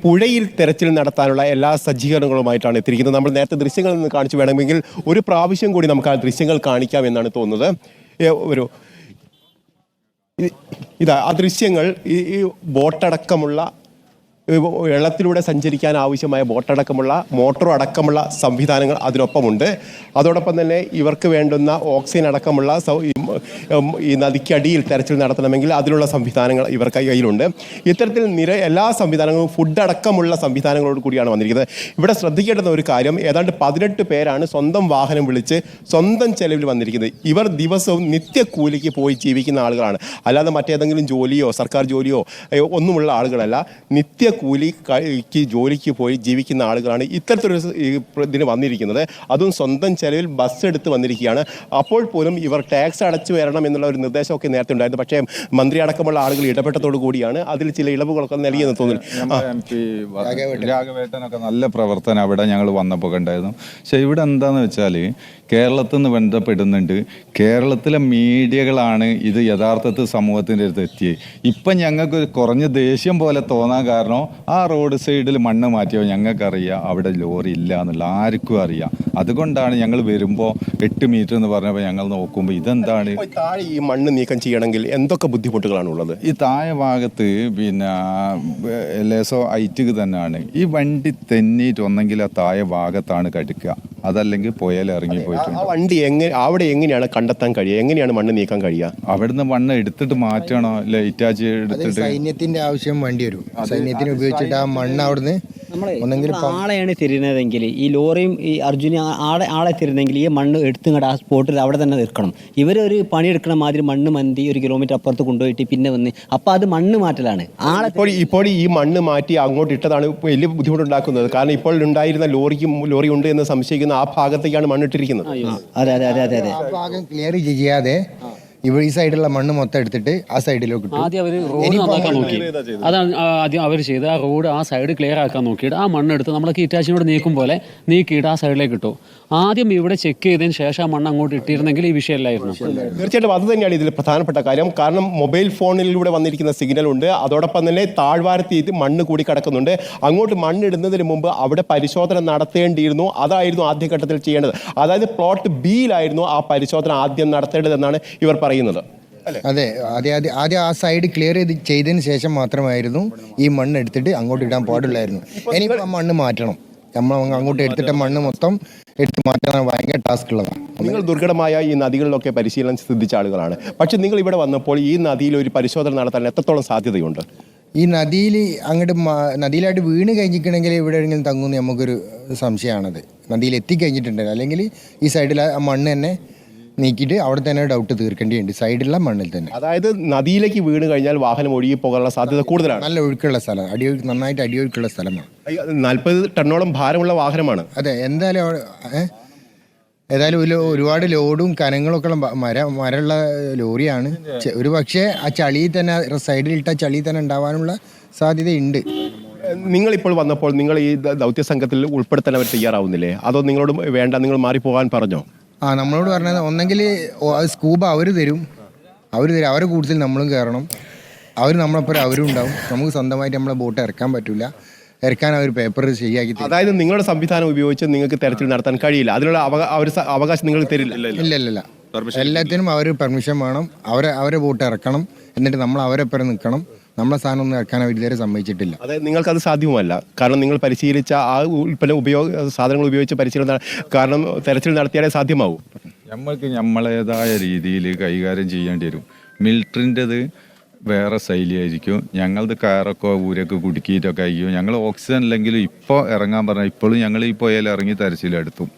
പുഴയിൽ തെരച്ചിൽ നടത്താനുള്ള എല്ലാ സജ്ജീകരണങ്ങളുമായിട്ടാണ് എത്തിയിരിക്കുന്നത്. നമ്മൾ നേരത്തെ ദൃശ്യങ്ങളിൽ നിന്ന് കാണിച്ചു, വേണമെങ്കിൽ ഒരു പ്രാവശ്യം കൂടി നമുക്ക് ആ ദൃശ്യങ്ങൾ കാണിക്കാം എന്നാണ് തോന്നുന്നത്. ആ ദൃശ്യങ്ങൾ ഈ ബോട്ടടക്കമുള്ള വെള്ളത്തിലൂടെ സഞ്ചരിക്കാൻ ആവശ്യമായ ബോട്ടടക്കമുള്ള മോട്ടോർ അടക്കമുള്ള സംവിധാനങ്ങൾ അതിനൊപ്പമുണ്ട്. അതോടൊപ്പം തന്നെ ഇവർക്ക് വേണ്ടുന്ന ഓക്സിജൻ അടക്കമുള്ള ഈ നദിക്കടിയിൽ തെരച്ചിൽ നടത്തണമെങ്കിൽ അതിനുള്ള സംവിധാനങ്ങൾ ഇവർക്ക് കയ്യിലുണ്ട്. ഇത്തരത്തിൽ എല്ലാ സംവിധാനങ്ങളും ഫുഡ് അടക്കമുള്ള സംവിധാനങ്ങളോട് കൂടിയാണ് വന്നിരിക്കുന്നത്. ഇവിടെ ശ്രദ്ധിക്കേണ്ടുന്ന ഒരു കാര്യം, ഏതാണ്ട് 18 പേരാണ് സ്വന്തം വാഹനം വിളിച്ച് സ്വന്തം ചെലവിൽ വന്നിരിക്കുന്നത്. ഇവർ ദിവസവും നിത്യക്കൂലിക്ക് പോയി ജീവിക്കുന്ന ആളുകളാണ്, അല്ലാതെ മറ്റേതെങ്കിലും ജോലിയോ സർക്കാർ ജോലിയോ ഒന്നുമുള്ള ആളുകളല്ല. കൂലിക്ക് ജോലിക്ക് പോയി ജീവിക്കുന്ന ആളുകളാണ് ഇത്തരത്തിലൊരു ഇതിന് വന്നിരിക്കുന്നത്. അതും സ്വന്തം ചെലവിൽ ബസ് എടുത്ത് വന്നിരിക്കുകയാണ്. അപ്പോൾ പോലും ഇവർ ടാക്സ് അടച്ചു വരണം എന്നുള്ള ഒരു നിർദ്ദേശമൊക്കെ നേരത്തെ ഉണ്ടായിരുന്നു. പക്ഷേ മന്ത്രി അടക്കമുള്ള ആളുകൾ ഇടപെട്ടതോടു കൂടിയാണ് അതിൽ ചില ഇളവുകളൊക്കെ നൽകിയെന്ന് തോന്നുന്നു. രാഘവേട്ടനൊക്കെ നല്ല പ്രവർത്തനം അവിടെ ഞങ്ങൾ വന്നപ്പോൾ ഉണ്ടായിരുന്നു. പക്ഷെ ഇവിടെ എന്താന്ന് വെച്ചാൽ കേരളത്തിൽ നിന്ന് ബന്ധപ്പെടുന്നുണ്ട്. കേരളത്തിലെ മീഡിയകളാണ് ഇത് യഥാർത്ഥത്തിൽ സമൂഹത്തിൻ്റെ അടുത്ത് എത്തിയത്. ഇപ്പം ഞങ്ങൾക്ക് കുറഞ്ഞ ദേഷ്യം പോലെ തോന്നാൻ കാരണം, ആ റോഡ് സൈഡിൽ മണ്ണ് മാറ്റിയോ ഞങ്ങൾക്കറിയാം അവിടെ ലോറി ഇല്ല എന്നുള്ള ആർക്കും അറിയാം. അതുകൊണ്ടാണ് ഞങ്ങൾ വരുമ്പോൾ 8 മീറ്റർ എന്ന് പറഞ്ഞപ്പോൾ ഞങ്ങൾ നോക്കുമ്പോൾ ഇതെന്താണ് താഴെ ഈ മണ്ണ് നീക്കം ചെയ്യണമെങ്കിൽ എന്തൊക്കെ ബുദ്ധിമുട്ടുകളാണ് ഉള്ളത്? ഈ താഴെ ഭാഗത്ത് ലേസോ ഹൈറ്റ് തന്നെയാണ്. ഈ വണ്ടി തെന്നിയിട്ട് ഒന്നെങ്കിൽ ആ താഴെ ഭാഗത്താണ് കടുക്കുക, അതല്ലെങ്കിൽ പുഴയിൽ ഇറങ്ങി പോയിട്ടുണ്ട്. ആ വണ്ടി അവിടെ എങ്ങനെയാണ് കണ്ടെത്താൻ കഴിയുക? എങ്ങനെയാണ് മണ്ണ് നീക്കാൻ കഴിയുക? അവിടുന്ന് മണ്ണ് എടുത്തിട്ട് മാറ്റണോ, ഇറ്റാച്ച് എടുത്തിട്ട് സൈന്യത്തിന്റെ ആവശ്യം വേണ്ടി വരും. സൈന്യത്തിന് ഉപയോഗിച്ചിട്ട് ആ മണ്ണ് അവിടുന്ന് ആളെയാണ് തിരിയുന്നതെങ്കിൽ ഈ ലോറിയും ഈ അർജുന ആളെ തിരുന്നെങ്കിൽ ഈ മണ്ണ് എടുത്തുകൊണ്ട് ആ സ്പോട്ടിൽ അവിടെ തന്നെ നിൽക്കണം. ഇവരൊരു പണിയെടുക്കണ മാതിരി മണ്ണ് മന്തി 1 കിലോമീറ്റർ അപ്പുറത്ത് കൊണ്ടുപോയിട്ട് പിന്നെ വന്ന് അപ്പം അത് മണ്ണ് മാറ്റലാണ്. ഇപ്പോൾ ഈ മണ്ണ് മാറ്റി അങ്ങോട്ട് ഇട്ടതാണ് വലിയ ബുദ്ധിമുട്ടുണ്ടാക്കുന്നത്. കാരണം ഇപ്പോൾ ഉണ്ടായിരുന്ന ലോറി ഉണ്ട് എന്ന് സംശയിക്കുന്ന ആ ഭാഗത്തേക്കാണ് മണ്ണിട്ടിരിക്കുന്നത്. അതെ അതെ അതെ അതെ അതെ ആ ഭാഗം ക്ലിയർ ചെയ്യാതെ ഈ സൈഡിലുള്ള മണ്ണ് മൊത്തം എടുത്തിട്ട് ആ സൈഡിലേക്ക് ആദ്യം അവർ റോഡ് നന്നാക്കാൻ നോക്കി. അതാണ് ആദ്യം അവർ ചെയ്ത് ആ റോഡ് ആ സൈഡ് ക്ലിയർ ആക്കാൻ നോക്കിയിട്ട് ആ മണ്ണെടുത്ത് നമ്മളെ കീറ്റാച്ചിനോട് നീക്കും പോലെ നീക്കിയിട്ട് ആ സൈഡിലേക്ക് ഇട്ടു. ആദ്യം ഇവിടെ ചെക്ക് ചെയ്തതിന് ശേഷം ആ മണ്ണ് അങ്ങോട്ട് ഇട്ടിരുന്നെങ്കിൽ ഈ വിഷയമല്ലായിരുന്നു. തീർച്ചയായിട്ടും അത് തന്നെയാണ് ഇതിൽ പ്രധാനപ്പെട്ട കാര്യം. കാരണം മൊബൈൽ ഫോണിലൂടെ വന്നിരിക്കുന്ന സിഗ്നൽ ഉണ്ട്, അതോടൊപ്പം തന്നെ താഴ്വാരത്ത് ഇത് മണ്ണ് കൂടി കിടക്കുന്നുണ്ട്. അങ്ങോട്ട് മണ്ണിടുന്നതിന് മുമ്പ് അവിടെ പരിശോധന നടത്തേണ്ടിയിരുന്നു. അതായിരുന്നു ആദ്യഘട്ടത്തിൽ ചെയ്യേണ്ടത്. അതായത് പ്ലോട്ട് ബിയിലായിരുന്നു ആ പരിശോധന ആദ്യം നടത്തേണ്ടതെന്നാണ് ഇവർ പറയുന്നത്. അതെ, ആദ്യം ആ സൈഡ് ക്ലിയർ ചെയ്തതിന് ശേഷം മാത്രമായിരുന്നു ഈ മണ്ണ് എടുത്തിട്ട് അങ്ങോട്ട് ഇടാൻ പാടില്ലായിരുന്നു. ഇനിയിപ്പോൾ ആ മണ്ണ് മാറ്റണം. നമ്മൾ അങ്ങോട്ട് എടുത്തിട്ട് മണ്ണ് മൊത്തം എടുത്ത് മാറ്റാൻ ഭയങ്കര ടാസ്ക് ഉള്ളതാണ്. നിങ്ങൾ ദുർഘടമായ ഈ നദികളിലൊക്കെ പരിശീലനം സിദ്ധിച്ച ആളുകളാണ്. പക്ഷെ നിങ്ങൾ ഇവിടെ വന്നപ്പോൾ ഈ നദിയിൽ ഒരു പരിശോധന നടത്താൻ എത്രത്തോളം സാധ്യതയുണ്ട്? ഈ നദിയിൽ അങ്ങോട്ട് നദിയിലായിട്ട് വീണ് കഴിഞ്ഞിട്ടുണ്ടെങ്കിൽ ഇവിടെ എവിടെയെങ്കിലും തങ്ങുമെന്ന് നമുക്കൊരു സംശയമാണത്. നദിയിൽ എത്തിക്കഴിഞ്ഞിട്ടുണ്ട്, അല്ലെങ്കിൽ ഈ സൈഡിൽ ആ മണ്ണ് തന്നെ നീക്കിയിട്ട് അവിടെ തന്നെ ഡൗട്ട് തീർക്കേണ്ടിയുണ്ട്, സൈഡിലുള്ള മണ്ണിൽ തന്നെ. അതായത് നദിയിലേക്ക് വീണ് കഴിഞ്ഞാൽ വാഹനം ഒഴുകി പോകാനുള്ള സാധ്യത കൂടുതലാണ്. നല്ല ഒഴുക്കുള്ള സ്ഥലം, നന്നായിട്ട് അടിയൊഴുക്കുള്ള സ്ഥലമാണ്. 40 ടണ്ണോളം ഭാരമുള്ള വാഹനമാണ്. അതെ, ഏതായാലും ഒരുപാട് ലോഡും കനങ്ങളൊക്കെ ഉള്ള മരമുള്ള ലോറിയാണ്. ഒരു പക്ഷേ ആ ചളിയിൽ തന്നെ സൈഡിലിട്ട ചളിയിൽ തന്നെ ഉണ്ടാവാനുള്ള സാധ്യതയുണ്ട്. നിങ്ങളിപ്പോൾ വന്നപ്പോൾ നിങ്ങൾ ഈ ദൗത്യ സംഘത്തിൽ ഉൾപ്പെടുത്താൻ അവർ തയ്യാറാവുന്നില്ലേ? അതോ നിങ്ങളോട് വേണ്ട, നിങ്ങൾ മാറിപ്പോകാൻ പറഞ്ഞോ? നമ്മളോട് പറഞ്ഞത് ഒന്നെങ്കിൽ സ്കൂബ അവർ തരും, അവരെ കൂടുതൽ നമ്മളും കയറണം. അവർ നമ്മളെപ്പോലെ അവരും ഉണ്ടാവും. നമുക്ക് സ്വന്തമായിട്ട് നമ്മളെ ബോട്ട് ഇറക്കാൻ പറ്റില്ല, ഇറക്കാൻ അവർ പേപ്പർ ശരിയാക്കി തരും. അതായത് നിങ്ങളുടെ സംവിധാനം ഉപയോഗിച്ച് നിങ്ങൾക്ക് തെരച്ചിൽ നടത്താൻ കഴിയില്ല, അതിനുള്ള അവകാശം നിങ്ങൾ തരില്ല? ഇല്ല, എല്ലാത്തിനും അവർ പെർമിഷൻ വേണം. അവരെ ബോട്ട് ഇറക്കണം, എന്നിട്ട് നമ്മൾ അവരെപ്പുറം നിൽക്കണം. നമ്മളെ സാധനം ഒന്നും ഇറക്കാൻ അവർ ഇതുവരെ സമ്മതിച്ചിട്ടില്ല. അതായത് നിങ്ങൾക്കത് സാധ്യമല്ല. കാരണം നിങ്ങൾ പരിശീലിച്ച ആ സാധനങ്ങൾ ഉപയോഗിച്ച് പരിശീലനം, കാരണം തെരച്ചിൽ നടത്തിയാലേ സാധ്യമാവും. നമ്മൾക്ക് നമ്മളേതായ രീതിയിൽ കൈകാര്യം ചെയ്യേണ്ടി വരും. മിലിറ്ററിൻ്റെത് വേറെ ശൈലിയായിരിക്കും, ഞങ്ങളത് കയറൊക്കെ ഊരൊക്കെ കുടുക്കിയിട്ടൊക്കെ ആയിരിക്കും. ഞങ്ങൾ ഓക്സിജൻ ഇല്ലെങ്കിലും ഇപ്പോൾ ഇറങ്ങാൻ പറഞ്ഞാൽ ഇപ്പോഴും ഞങ്ങൾ ഈ പുഴയിൽ ഇറങ്ങി തെരച്ചിലെടുത്തും.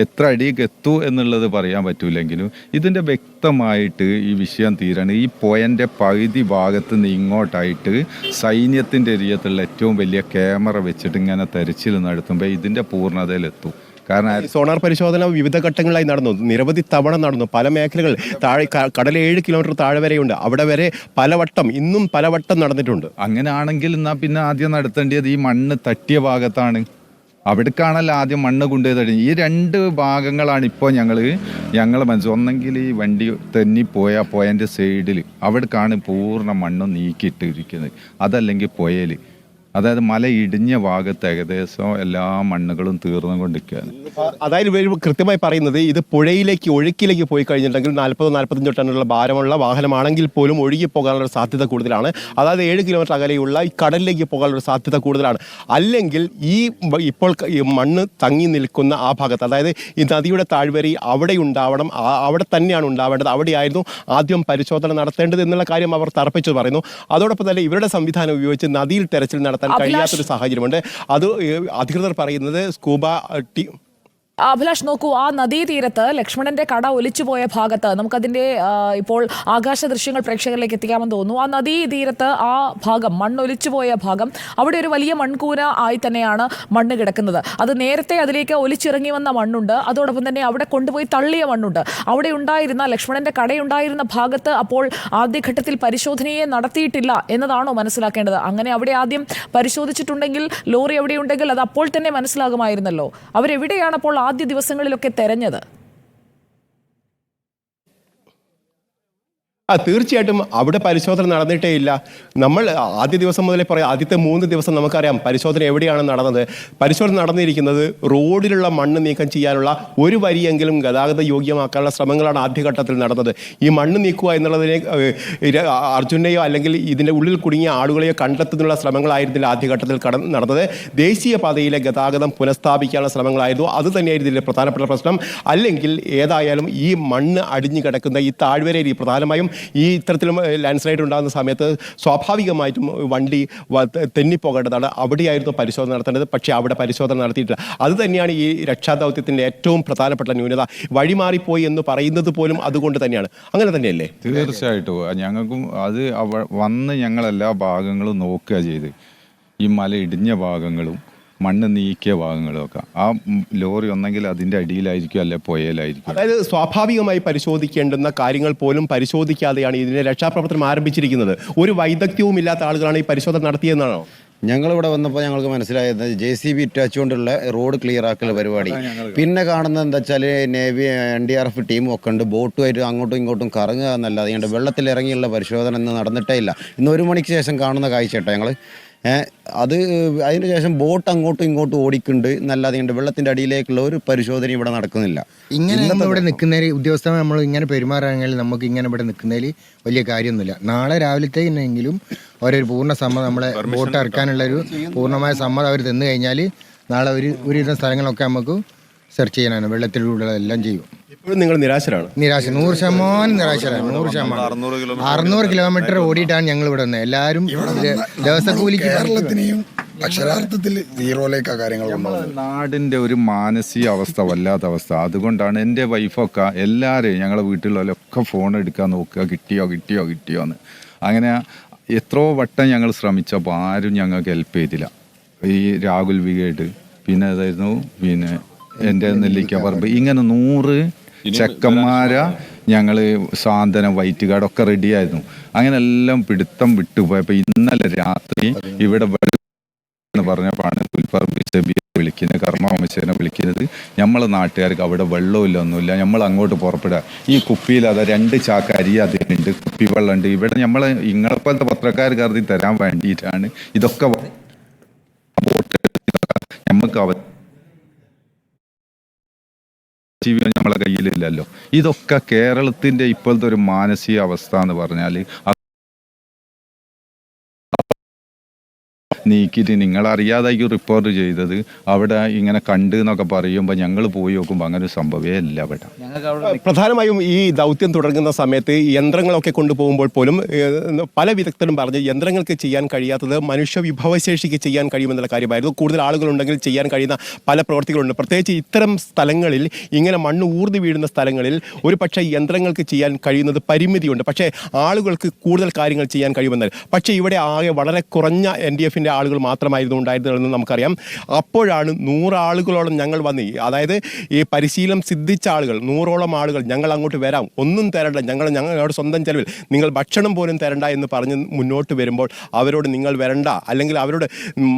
എത്ര അടിയൊക്കെ എത്തൂ എന്നുള്ളത് പറയാൻ പറ്റൂലെങ്കിലും ഇതിൻ്റെ വ്യക്തമായിട്ട് ഈ വിഷയം തീരാണ്. ഈ പുഴൻ്റെ പകുതി ഭാഗത്ത് നിന്ന് ഇങ്ങോട്ടായിട്ട് സൈന്യത്തിൻ്റെ ഏരിയത്തുള്ള ഏറ്റവും വലിയ ക്യാമറ വെച്ചിട്ട് ഇങ്ങനെ തെരച്ചിൽ നടത്തുമ്പോൾ ഇതിൻ്റെ പൂർണ്ണതയിലെത്തും. കാരണം സോണാർ പരിശോധന വിവിധ ഘട്ടങ്ങളായി നടന്നു, നിരവധി തവണ നടന്നു. പല മേഖലകൾ താഴെ കടൽ 7 കിലോമീറ്റർ താഴെ വരെയുണ്ട്, അവിടെ വരെ ഇന്നും പലവട്ടം നടന്നിട്ടുണ്ട്. അങ്ങനെയാണെങ്കിൽ എന്നാൽ പിന്നെ ആദ്യം നടത്തേണ്ടത് ഈ മണ്ണ് തട്ടിയ ഭാഗത്താണ്. അവിടേക്കാണല്ലോ ആദ്യം മണ്ണ് കൊണ്ടുപോയി. ഈ 2 ഭാഗങ്ങളാണ് ഇപ്പോൾ ഞങ്ങൾ മനസ്സിൽ. ഒന്നെങ്കിൽ ഈ വണ്ടി തെന്നിപ്പോയ പുഴൻ്റെ സൈഡിൽ അവിടേക്കാണ് പൂർണ്ണ മണ്ണ് നീക്കിയിട്ടിരിക്കുന്നത്, അതല്ലെങ്കിൽ പുഴയിൽ അതായത് മല ഇടിഞ്ഞ ഭാഗത്ത് ഏകദേശം എല്ലാ മണ്ണുകളും തീർന്നുകൊണ്ടിരിക്കുകയാണ്. അതായത് ഇവർ കൃത്യമായി പറയുന്നത് ഇത് പുഴയിലേക്ക് ഒഴുക്കിലേക്ക് പോയി കഴിഞ്ഞിട്ടുണ്ടെങ്കിൽ 40-45 ടണ്ണുള്ള ഭാരമുള്ള വാഹനമാണെങ്കിൽ പോലും ഒഴുകി പോകാനുള്ള സാധ്യത കൂടുതലാണ്. അതായത് 7 കിലോമീറ്റർ അകലെയുള്ള ഈ കടലിലേക്ക് പോകാനുള്ള സാധ്യത കൂടുതലാണ്. അല്ലെങ്കിൽ ഇപ്പോൾ ഈ മണ്ണ് തങ്ങി നിൽക്കുന്ന ആ ഭാഗത്ത്, അതായത് ഈ നദിയുടെ താഴ്വരി അവിടെ ഉണ്ടാവണം, അവിടെ തന്നെയാണ് ഉണ്ടാവേണ്ടത്, അവിടെയായിരുന്നു ആദ്യം പരിശോധന നടത്തേണ്ടത് എന്നുള്ള കാര്യം അവർ തർപ്പിച്ചു പറയുന്നു. അതോടൊപ്പം തന്നെ ഇവരുടെ സംവിധാനം ഉപയോഗിച്ച് നദിയിൽ തെരച്ചിൽ നടത്താൻ കഴിയാത്തൊരു സാഹചര്യമുണ്ട്. അത് അധികൃതർ പറയുന്നത് സ്കൂബ അഭിലാഷ് നോക്കൂ, ആ നദീതീരത്ത് ലക്ഷ്മണന്റെ കട ഒലിച്ചുപോയ ഭാഗത്ത് നമുക്കതിന്റെ ഇപ്പോൾ ആകാശ ദൃശ്യങ്ങൾ പ്രേക്ഷകരിലേക്ക് എത്തിക്കാമെന്ന് തോന്നുന്നു. ആ നദീതീരത്ത് ആ ഭാഗം മണ്ണൊലിച്ചുപോയ ഭാഗം, അവിടെ ഒരു വലിയ മൺകൂന ആയി തന്നെയാണ് മണ്ണ് കിടക്കുന്നത്. അത് നേരത്തെ അതിലേക്ക് ഒലിച്ചിറങ്ങി വന്ന മണ്ണുണ്ട്, അതോടൊപ്പം തന്നെ അവിടെ കൊണ്ടുപോയി തള്ളിയ മണ്ണുണ്ട്. അവിടെ ഉണ്ടായിരുന്ന ലക്ഷ്മണന്റെ കടയുണ്ടായിരുന്ന ഭാഗത്ത് അപ്പോൾ ആദ്യഘട്ടത്തിൽ പരിശോധനയെ നടത്തിയിട്ടില്ല എന്നതാണോ മനസ്സിലാക്കേണ്ടത്? അങ്ങനെ അവിടെ ആദ്യം പരിശോധിച്ചിട്ടുണ്ടെങ്കിൽ, ലോറി എവിടെയുണ്ടെങ്കിൽ അത് അപ്പോൾ തന്നെ മനസ്സിലാകുമായിരുന്നല്ലോ. അവരെവിടെയാണ് അപ്പോൾ ആദ്യ ദിവസങ്ങളിലൊക്കെ തെരഞ്ഞത്? തീർച്ചയായിട്ടും അവിടെ പരിശോധന നടന്നിട്ടേ ഇല്ല. നമ്മൾ ആദ്യ ദിവസം മുതലേ പറയാം, ആദ്യത്തെ 3 ദിവസം നമുക്കറിയാം പരിശോധന എവിടെയാണ് നടന്നത്. പരിശോധന നടന്നിരിക്കുന്നത് റോഡിലുള്ള മണ്ണ് നീക്കം ചെയ്യാനുള്ള ഒരു വരിയെങ്കിലും ഗതാഗത യോഗ്യമാക്കാനുള്ള ശ്രമങ്ങളാണ് ആദ്യഘട്ടത്തിൽ നടന്നത്. ഈ മണ്ണ് നീക്കുക എന്നുള്ളതിനെ അർജുനെയോ അല്ലെങ്കിൽ ഇതിൻ്റെ ഉള്ളിൽ കുടുങ്ങിയ ആളുകളെയോ കണ്ടെത്തുന്നുള്ള ശ്രമങ്ങളായിരുന്നില്ല ആദ്യഘട്ടത്തിൽ നടന്നത്. ദേശീയപാതയിലെ ഗതാഗതം പുനഃസ്ഥാപിക്കാനുള്ള ശ്രമങ്ങളായിരുന്നു. അത് തന്നെയായിരുന്നു ഇതിലെ പ്രധാനപ്പെട്ട പ്രശ്നം. അല്ലെങ്കിൽ ഏതായാലും ഈ മണ്ണ് അടിഞ്ഞു കിടക്കുന്ന ഈ താഴ്വരയിൽ പ്രധാനമായും ഈ ഇത്തരത്തിലും ലാൻഡ് സ്ലൈഡ് ഉണ്ടാകുന്ന സമയത്ത് സ്വാഭാവികമായിട്ടും വണ്ടി തെന്നിപ്പോകേണ്ടതാണ്. അവിടെയായിരുന്നു പരിശോധന നടത്തേണ്ടത്. പക്ഷേ അവിടെ പരിശോധന നടത്തിയിട്ടില്ല. അത് തന്നെയാണ് ഈ രക്ഷാദൗത്യത്തിൻ്റെ ഏറ്റവും പ്രധാനപ്പെട്ട ന്യൂനത. വഴിമാറിപ്പോയി എന്ന് പറയുന്നത് പോലും അതുകൊണ്ട് തന്നെയാണ്. അങ്ങനെ തന്നെയല്ലേ? തീർച്ചയായിട്ടും ഞങ്ങൾക്കും അത് വന്ന് ഞങ്ങളെല്ലാ ഭാഗങ്ങളും നോക്കുക ചെയ്ത്, ഈ മല ഇടിഞ്ഞ ഭാഗങ്ങളും മണ്ണ് നീക്കിയ ഭാഗങ്ങളൊക്കെ ആ ലോറി ഒന്നെങ്കിൽ അതിൻ്റെ അടിയിലായിരിക്കും, അല്ലെ പുഴയിലായിരിക്കും. അതായത് സ്വാഭാവികമായി പരിശോധിക്കേണ്ടുന്ന കാര്യങ്ങൾ പോലും പരിശോധിക്കാതെയാണ് ഇതിനെ രക്ഷാപ്രവർത്തനം ആരംഭിച്ചിരിക്കുന്നത്. ഒരു വൈദഗ്ധ്യവും ഇല്ലാത്ത ആളുകളാണ് ഈ പരിശോധന നടത്തിയെന്നാണോ? ഞങ്ങളിവിടെ വന്നപ്പോൾ ഞങ്ങൾക്ക് മനസ്സിലായത് JCB ഇറ്റാച്ചുകൊണ്ടുള്ള റോഡ് ക്ലിയർ ആക്കൽ പരിപാടി. പിന്നെ കാണുന്നത് എന്താ വെച്ചാൽ നേവി NDRF ടീമും ഒക്കെ ഉണ്ട്, ബോട്ടുമായിട്ട് അങ്ങോട്ടും ഇങ്ങോട്ടും കറങ്ങുക എന്നല്ലാതെ അതുകൊണ്ട് വെള്ളത്തിലിറങ്ങിയുള്ള പരിശോധന ഇന്ന് നടന്നിട്ടേ ഇല്ല. ഇന്ന് 1 മണിക്ക് ശേഷം കാണുന്ന കാഴ്ച കേട്ടോ ഞങ്ങൾ. അതിന് ശേഷം ബോട്ട് അങ്ങോട്ടും ഇങ്ങോട്ടും ഓടിക്കുന്നുണ്ട് എന്നല്ലാതെ വെള്ളത്തിൻ്റെ അടിയിലേക്കുള്ള ഒരു പരിശോധന ഇവിടെ നടക്കുന്നില്ല. ഇങ്ങനെ ഇവിടെ നിൽക്കുന്നതിൽ ഉദ്യോഗസ്ഥർ നമ്മൾ ഇങ്ങനെ പെരുമാറുകയാണെങ്കിൽ നമുക്ക് ഇങ്ങനെ ഇവിടെ നിൽക്കുന്നതിൽ വലിയ കാര്യമൊന്നുമില്ല. നാളെ രാവിലത്തേക്കെങ്കിലും അവരൊരു പൂർണ്ണ സമ്മതം, നമ്മളെ ബോട്ട് ഇറക്കാനുള്ളൊരു പൂർണ്ണമായ സമ്മതം അവർ തന്നു കഴിഞ്ഞാൽ നാളെ ഒരുവിധം സ്ഥലങ്ങളൊക്കെ നമുക്ക് സെർച്ച് ചെയ്യാനാണ്, വെള്ളത്തിലൂടെ എല്ലാം ചെയ്യും. ഇപ്പോഴും നിങ്ങൾ നിരാശരാണ്? 100% നിരാശരാണ്. 100%. 600 കിലോമീറ്റർ ഓടിയിട്ടാണ് ഞങ്ങൾ ഇവിടെ വന്നത്. എല്ലാവരും ദിവസക്കൂലിക്ക് കേരളത്തിനെയും അക്ഷരാർത്ഥത്തിൽ സീറോയിലേക്ക് കാര്യങ്ങൾ നാടിൻ്റെ ഒരു മാനസിക അവസ്ഥ, വല്ലാത്ത അവസ്ഥ. അതുകൊണ്ടാണ് എൻ്റെ വൈഫൊക്കെ എല്ലാവരെയും ഞങ്ങളെ വീട്ടിലുള്ളവരൊക്കെ ഫോൺ എടുക്കാൻ നോക്കുക, കിട്ടിയോ എന്ന്. അങ്ങനെ എത്രയോ വട്ടം ഞങ്ങൾ ശ്രമിച്ചപ്പോൾ ആരും ഞങ്ങൾക്ക് ഹെൽപ്പ് ചെയ്തില്ല. ഈ രാഹുൽ വിഗേഡ്, പിന്നെ അതായിരുന്നു പിന്നെ എൻ്റെ നെല്ലിക്കപ്പറമ്പ്, ഇങ്ങനെ 100 ചെക്കന്മാരെ ഞങ്ങൾ സാന്ത്വനം, വൈറ്റ് കാർഡൊക്കെ റെഡിയായിരുന്നു. അങ്ങനെ എല്ലാം പിടുത്തം വിട്ടുപോയപ്പോൾ ഇന്നലെ രാത്രി ഇവിടെ എന്ന് പറഞ്ഞപ്പോഴാണ് പുൽപ്പറമ്പ് സബിയെ വിളിക്കുന്നത്, കർമ്മവംശനെ വിളിക്കുന്നത്. നമ്മളെ നാട്ടുകാർക്ക് അവിടെ വെള്ളമില്ല, ഒന്നുമില്ല, നമ്മൾ അങ്ങോട്ട് പുറപ്പെടുക. ഈ കുപ്പിയിൽ അത് 2 ചാക്ക് അരി അതിനുണ്ട്, കുപ്പി വെള്ളമുണ്ട്. ഇവിടെ നമ്മൾ ഇങ്ങളെപ്പോലത്തെ പത്രക്കാർ കരുതി തരാൻ വേണ്ടിയിട്ടാണ് ഇതൊക്കെ നമുക്ക് ജീവിതം നമ്മളെ കയ്യിലില്ലല്ലോ. ഇതൊക്കെ കേരളത്തിൻ്റെ ഇപ്പോഴത്തെ ഒരു മാനസിക അവസ്ഥ എന്ന് പറഞ്ഞാൽ നീക്കിയിട്ട് നിങ്ങളറിയാതായിരിക്കും റിപ്പോർട്ട് ചെയ്തത്. അവിടെ ഇങ്ങനെ കണ്ട് എന്നൊക്കെ പറയുമ്പോൾ ഞങ്ങൾ പോയി നോക്കുമ്പോൾ അങ്ങനെ ഒരു സംഭവമേ ഇല്ല അവിടെ. പ്രധാനമായും ഈ ദൗത്യം തുടങ്ങുന്ന സമയത്ത് യന്ത്രങ്ങളൊക്കെ കൊണ്ടുപോകുമ്പോൾ പോലും പല വിദഗ്ധരും പറഞ്ഞ് യന്ത്രങ്ങൾക്ക് ചെയ്യാൻ കഴിയാത്തത് മനുഷ്യ വിഭവശേഷിക്ക് ചെയ്യാൻ കഴിയുമെന്നുള്ള കാര്യമായിരുന്നു. കൂടുതൽ ആളുകളുണ്ടെങ്കിൽ ചെയ്യാൻ കഴിയുന്ന പല പ്രവൃത്തികളുണ്ട്. പ്രത്യേകിച്ച് ഇത്തരം സ്ഥലങ്ങളിൽ, ഇങ്ങനെ മണ്ണ് ഊർന്നു വീഴുന്ന സ്ഥലങ്ങളിൽ ഒരു പക്ഷേ യന്ത്രങ്ങൾക്ക് ചെയ്യാൻ കഴിയുന്നത് പരിമിതിയുണ്ട്. പക്ഷേ ആളുകൾക്ക് കൂടുതൽ കാര്യങ്ങൾ ചെയ്യാൻ കഴിയുമെന്നാൽ, പക്ഷേ ഇവിടെ ആകെ വളരെ കുറഞ്ഞ NDF-ൻ്റെ ആളുകൾ മാത്രമായിരുന്നു ഉണ്ടായിരുന്നതെന്ന് നമുക്കറിയാം. അപ്പോഴാണ് 100 ആളുകളോളം ഞങ്ങൾ വന്ന്, അതായത് ഈ പരിശീലനം സിദ്ധിച്ച ആളുകൾ 100ഓളം ആളുകൾ ഞങ്ങൾ അങ്ങോട്ട് വരാം, ഒന്നും തരണ്ട, ഞങ്ങളുടെ സ്വന്തം ചെലവിൽ, നിങ്ങൾ ഭക്ഷണം പോലും തരണ്ട എന്ന് പറഞ്ഞ് മുന്നോട്ട് വരുമ്പോൾ അവരോട് നിങ്ങൾ വരണ്ട, അല്ലെങ്കിൽ അവരോട്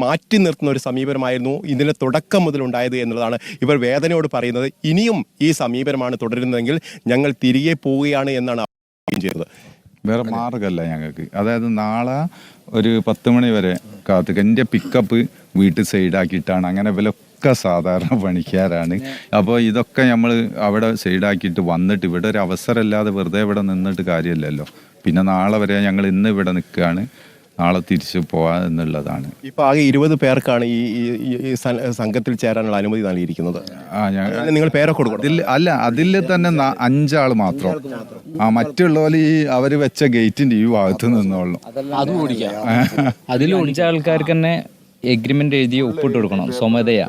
മാറ്റി നിർത്തുന്ന ഒരു സമീപനമായിരുന്നു ഇതിൻ്റെ തുടക്കം മുതലുണ്ടായത് എന്നുള്ളതാണ് ഇവർ വേദനയോട് പറയുന്നത്. ഇനിയും ഈ സമീപനമാണ് തുടരുന്നതെങ്കിൽ ഞങ്ങൾ തിരികെ പോവുകയാണ് എന്നാണ് ചെയ്തത്. വേറെ മാർഗമല്ല ഞങ്ങൾക്ക്. അതായത് നാളെ ഒരു 10 മണി വരെ കാത്തുക. എൻ്റെ പിക്കപ്പ് വീട്ടിൽ സൈഡാക്കിയിട്ടാണ്. അങ്ങനെ ഇവരൊക്കെ സാധാരണ പണിക്കാരാണ്. അപ്പോൾ ഇതൊക്കെ നമ്മൾ അവിടെ സൈഡാക്കിയിട്ട് വന്നിട്ട് ഇവിടെ ഒരു അവസരമില്ലാതെ വെറുതെ ഇവിടെ നിന്നിട്ട് കാര്യമില്ലല്ലോ. പിന്നെ നാളെ വരെ ഞങ്ങൾ ഇന്ന് ഇവിടെ നിൽക്കുകയാണ്, നാളെ തിരിച്ചു പോവാ എന്നുള്ളതാണ്. ഇപ്പൊ ആകെ 20 പേർക്കാണ് ഈ സംഘത്തിൽ ചേരാനുള്ള അനുമതി നൽകിയിരിക്കുന്നത്. നിങ്ങൾ പേരൊക്കെ കൊടുക്കണം. അതിൽ തന്നെ 5 ആൾ മാത്രം. മറ്റുള്ളവർ ഈ അവർ വെച്ച ഗേറ്റിന്റെ ഈ ഭാഗത്ത് നിന്നോളൂ. അത് ഓടിക്കാം. അതിൽ 5 ആൾക്കാർക്ക് തന്നെ എഗ്രിമെന്റ് എഴുതി ഒപ്പിട്ട് കൊടുക്കണം സ്വമതയാ.